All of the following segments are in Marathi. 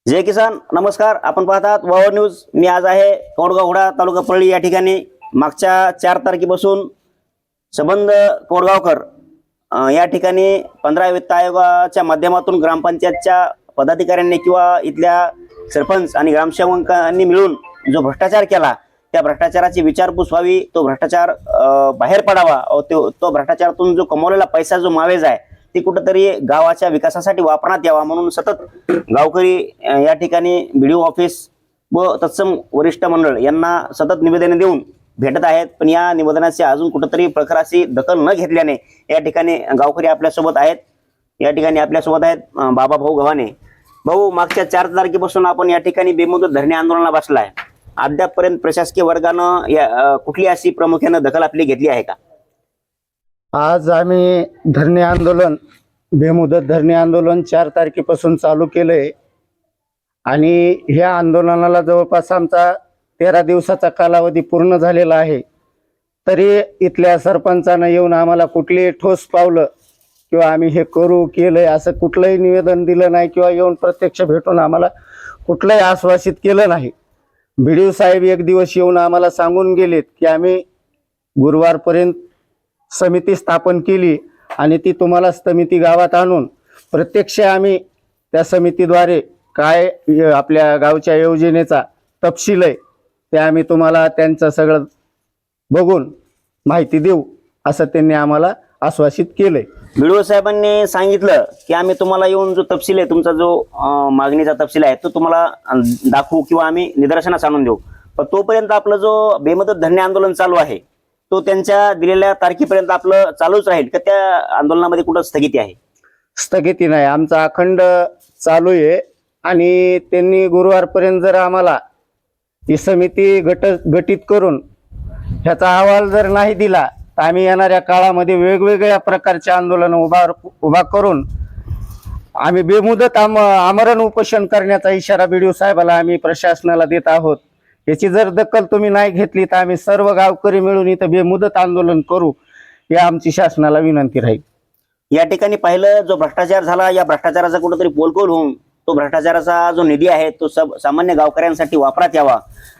जय किसान, नमस्कार. आपण पाहतात वावर न्यूज. मी आज आहे कोंडगावखोडा तालुका परळी या ठिकाणी. मागच्या 4 तारखेपासून संबंध कोंडगावकर या ठिकाणी 15 वित्त आयोगाच्या माध्यमातून ग्रामपंचायतच्या पदाधिकाऱ्यांनी किंवा इथल्या सरपंच आणि ग्रामसेवकांनी मिळून जो भ्रष्टाचार केला, त्या भ्रष्टाचाराची विचारपूस व्हावी, तो भ्रष्टाचार बाहेर पडावा, तो भ्रष्टाचारातून जो कमवलेला पैसा जो मावेज आहे ती कुठेतरी गावाच्या विकासासाठी वापरण्यात यावा म्हणून सतत गावकरी या ठिकाणी बीडीओ ऑफिस व तत्सम वरिष्ठ मंडळ यांना सतत निवेदने देऊन भेटत आहेत. पण या निवेदनाची अजून कुठेतरी प्रखराची दखल न घेतल्याने या ठिकाणी गावकरी आपल्यासोबत आहेत. या ठिकाणी आपल्यासोबत आहेत बाबा भाऊ गव्हाणे. भाऊ, मागच्या 4 तारखेपासून आपण या ठिकाणी बेमुदत धरणे आंदोलनाला बसलाय. अद्यापपर्यंत प्रशासकीय वर्गानं कुठली अशी प्रामुख्याने दखल आपली घेतली आहे का? आज आम्ही धरणे आंदोलन, बेमुदत धरणे आंदोलन 4 तारखेपासून चालू केलंय आणि ह्या आंदोलनाला जवळपास आमचा 13 दिवसाचा कालावधी पूर्ण झालेला आहे. तरी इथल्या सरपंचानं येऊन आम्हाला कुठलीही ठोस पावलं किंवा आम्ही हे केलंय असं कुठलंही निवेदन दिलं नाही किंवा येऊन प्रत्यक्ष भेटून आम्हाला कुठलंही आश्वासित केलं नाही. बीडीओ साहेब एक दिवस येऊन आम्हाला सांगून गेलेत की आम्ही गुरुवारपर्यंत समिती स्थापन केली आणि ती तुम्हाला समिती गावात आणून प्रत्यक्ष आम्ही त्या समितीद्वारे काय आपल्या गावच्या योजनेचा तपशील आहे ते आम्ही तुम्हाला त्यांचं सगळं बघून माहिती देऊ असं त्यांनी आम्हाला आश्वासित केलंय. बीडीओ साहेबांनी सांगितलं की आम्ही तुम्हाला येऊन जो तपशील आहे, तुमचा जो मागणीचा तपशील आहे तो तुम्हाला दाखवू किंवा आम्ही निदर्शनास आणून देऊ. पण तोपर्यंत आपलं जो बेमुदत धरणे आंदोलन चालू आहे तो त्यांच्या दिलेल्या तारखेपर्यंत आपलं चालूच राहील का? त्या आंदोलनामध्ये कुठं स्थगिती आहे? स्थगिती नाही, आमचा अखंड चालू आहे. आणि त्यांनी गुरुवारपर्यंत जर आम्हाला ही समिती गठीत करून ह्याचा अहवाल जर नाही दिला तर आम्ही येणाऱ्या काळामध्ये वेगवेगळ्या प्रकारचे आंदोलन उभा करून आम्ही बेमुदत आमरण उपोषण करण्याचा इशारा बीडीओ साहेबाला आम्ही प्रशासनाला देत आहोत. याची जर दखल तुम्ही नाही घेतली तर आम्ही सर्व गावकरी मिळून इथं बेमुदत आंदोलन करू, ही आमची शासनाला विनंती राहील. या ठिकाणी पाहिलं, जो भ्रष्टाचार झाला या भ्रष्टाचाराचा कुठेतरी पोलकोल होऊन तो भ्रष्टाचाराचा जो निधी आहे तो सामान्य गावकऱ्यांसाठी वापरात यावा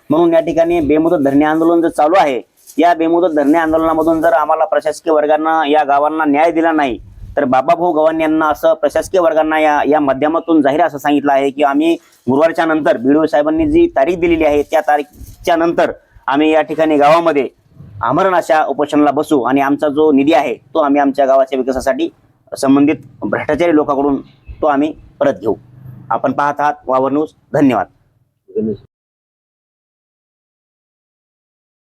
म्हणून या ठिकाणी बेमुदत धरणे आंदोलन जे चालू आहे, या बेमुदत धरणे आंदोलनामधून जर आम्हाला प्रशासकीय वर्गांना या गावांना न्याय दिला नाही तर बाबाभाऊ गव्हाणे यांना असं प्रशासकीय वर्गांना या माध्यमातून जाहीर असं सांगितलं आहे की आम्ही गुरुवारच्या नंतर बीडीओ साहेबांनी जी तारीख दिलेली आहे त्या तारीखच्या नंतर आम्ही या ठिकाणी गावामध्ये आमरण अशा उपोषणाला बसू आणि आमचा जो निधी आहे तो आम्ही आमच्या गावाच्या विकासासाठी संबंधित भ्रष्टाचारी लोकांकडून तो आम्ही परत घेऊ. आपण पाहत आहात वावर न्यूज. धन्यवाद.